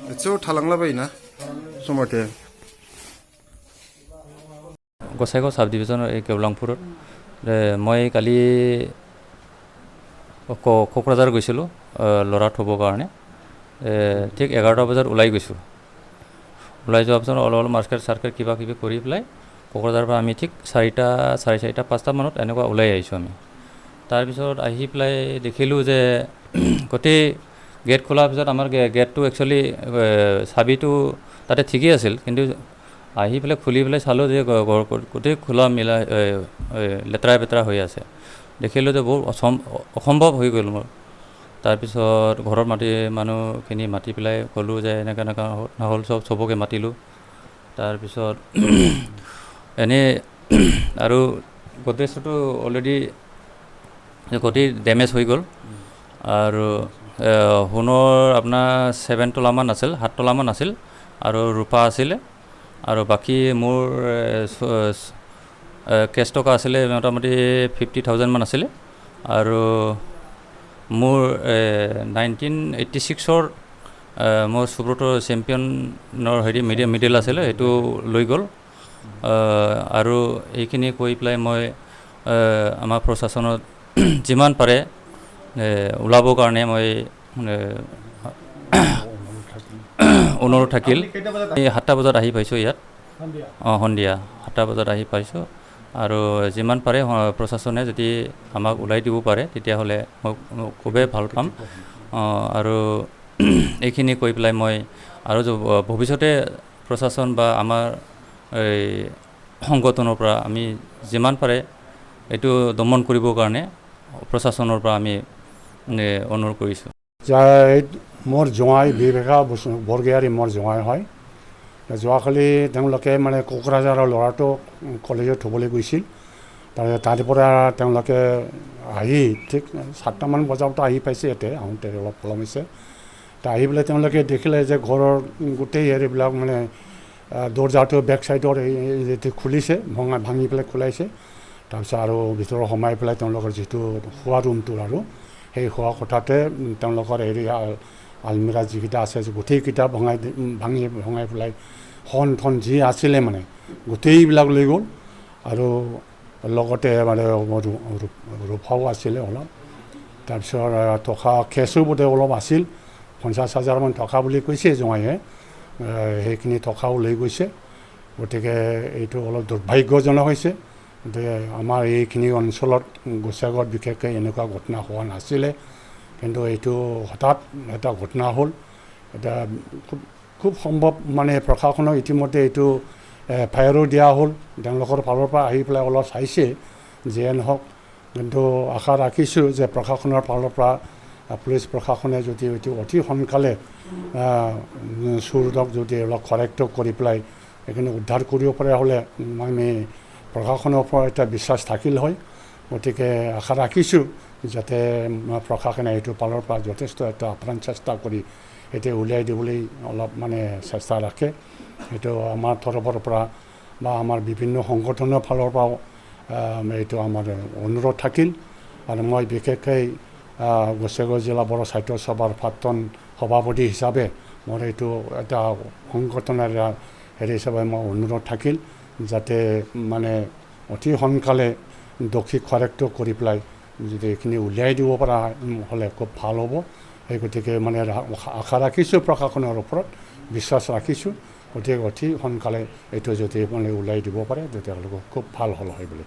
एसेयाव थालांलाबायोना समाथे गसाइगाव साब डिभिजনৰ এই কেওলাংপুৰত মই কালি কোকৰাঝাৰ গৈছিলোঁ ল'ৰা থ'বৰ কাৰণে ঠিক 11টা বজাত ওলাই গৈছোঁ ওলাই যোৱাৰ পিছত অলপ মাৰ্কেট কিবা কিবি কৰি পেলাই কোকৰাঝাৰৰ পৰা আমি ঠিক 4টা 4:30 5টা মানত এনেকুৱা ওলাই আহিছোঁ আমি তাৰপিছত আহি পেলাই দেখিলোঁ যে গোটেই গেট খোলাৰ পিছত আমাৰ গেটটো একচুৱেলি চাবিটো তাতে ঠিকেই আছিল কিন্তু আহি পেলাই খুলি পেলাই চালোঁ যে গোটেই খোলা মিলা লেতেৰা বেতেৰা হৈ আছে দেখিলোঁ যে বহুত অসম্ভৱ হৈ গ'ল মোৰ তাৰপিছত ঘৰৰ মানুহখিনি মাতি পেলাই ক'লোঁ যে এনেকুৱা নহ'ল চবকে মাতিলোঁ তাৰপিছত এনেই আৰু গডৰেজটো অলৰেডি গোটেই ডেমেজ হৈ গ'ল আৰু সোণৰ আপোনাৰ 7 তোলামান আছিল 7 তোলামান আছিল আৰু ৰূপা আছিলে আৰু বাকী মোৰ কেছ টকা আছিলে মোটামুটি 50,000 মান আছিলে আৰু মোৰ 1986ৰ মোৰ সুব্ৰত চেম্পিয়নৰ মেডেল আছিলে সেইটো লৈ গ'ল আৰু এইখিনি কৈ পেলাই মই আমাৰ প্ৰশাসনত যিমান পাৰে ওলাবৰ কাৰণে মই অনুৰোধ থাকিল 7টা বজাত আহি পাইছোঁ ইয়াত সন্ধিয়া 7টা বজাত আহি পাইছোঁ আৰু যিমান পাৰে প্ৰশাসনে যদি আমাক ওলাই দিব পাৰে তেতিয়াহ'লে মই খুবেই ভাল পাম আৰু এইখিনি কৈ পেলাই মই আৰু ভৱিষ্যতে প্ৰশাসন বা আমাৰ এই সংগঠনৰ পৰা আমি যিমান পাৰে এইটো দমন কৰিবৰ কাৰণে প্ৰশাসনৰ পৰা আমি অনুৰোধ কৰিছোঁ মোৰ জোঁৱাই বিবেকা বৰগীয়াৰী মোৰ জোঁৱাই হয় যোৱাকালি তেওঁলোকে মানে কোকৰাঝাৰৰ ল'ৰাটো কলেজত থ'বলৈ গৈছিল তাৰ পৰা তেওঁলোকে আহি ঠিক 7টামান বজাত আহি পাইছে ইয়াতে আহোঁতে অলপ পলম হৈছে আহি পেলাই তেওঁলোকে দেখিলে যে ঘৰৰ গোটেই হেৰিবিলাক মানে দৰ্জাটো বেক চাইডৰ খুলিছে ভাঙি পেলাই খোলাইছে তাৰপিছত আৰু ভিতৰত সোমাই পেলাই তেওঁলোকৰ যিটো শোৱা ৰুমটো আৰু সেই শোৱা কোঠাতে তেওঁলোকৰ হেৰি আলমিৰা যিকেইটা আছে গোটেইকেইটা ভঙাই পেলাই খন যি আছিলে মানে গোটেইবিলাক লৈ গ'ল আৰু লগতে মানে ৰূপাও আছিলে অলপ তাৰপিছত টকা কেছো বোধে অলপ আছিল 50,000 মান টকা বুলি কৈছে জোঁৱাইয়ে সেইখিনি টকাও লৈ গৈছে গতিকে এইটো অলপ দুৰ্ভাগ্যজনক হৈছে গতিকে আমাৰ এইখিনি অঞ্চলত গোসাইগাঁৱত বিশেষকৈ এনেকুৱা ঘটনা হোৱা নাছিলে কিন্তু এইটো হঠাৎ এটা ঘটনা হ'ল এটা খুব সম্ভৱ মানে প্ৰশাসনক ইতিমধ্যে এইটো ফায়াৰো দিয়া হ'ল তেওঁলোকৰ ফালৰ পৰা আহি পেলাই অলপ চাইছে যিয়ে নহওক কিন্তু আশা ৰাখিছোঁ যে প্ৰশাসনৰ ফালৰ পৰা পুলিচ প্ৰশাসনে যদি এইটো অতি সোনকালে চোৰক যদি অলপ কাৰেক্ট কৰি পেলাই এইখিনি উদ্ধাৰ কৰিব পৰা হ'লে আমি প্ৰশাসনৰ ওপৰত এটা বিশ্বাস থাকিল হয় গতিকে আশা ৰাখিছোঁ যাতে প্ৰশাসনে এইটো ফালৰ পৰা যথেষ্ট এটা আপ্ৰাণ চেষ্টা কৰি এতিয়া উলিয়াই দিবলৈ অলপ মানে চেষ্টা ৰাখে এইটো আমাৰ তৰফৰ পৰা বা আমাৰ বিভিন্ন সংগঠনৰ ফালৰ পৰাও এইটো আমাৰ অনুৰোধ থাকিল আৰু মই বিশেষকৈ গোসাইগাঁও জিলা বড়ো সাহিত্য সভাৰ প্ৰাক্তন সভাপতি হিচাপে মোৰ এইটো এটা সংগঠনৰ হেৰি হিচাপে মই অনুৰোধ থাকিল যাতে মানে অতি সোনকালে দোষী কাৰেক্ট কৰি পেলাই যদি এইখিনি উলিয়াই দিব পৰা হ'লে খুব ভাল হ'ব সেই গতিকে মানে আশা ৰাখিছোঁ প্ৰশাসনৰ ওপৰত বিশ্বাস ৰাখিছোঁ গতিকে অতি সোনকালে এইটো যদি মানে ওলাই দিব পাৰে তেতিয়াহ'লে খুব ভাল হ'ল হয় বুলি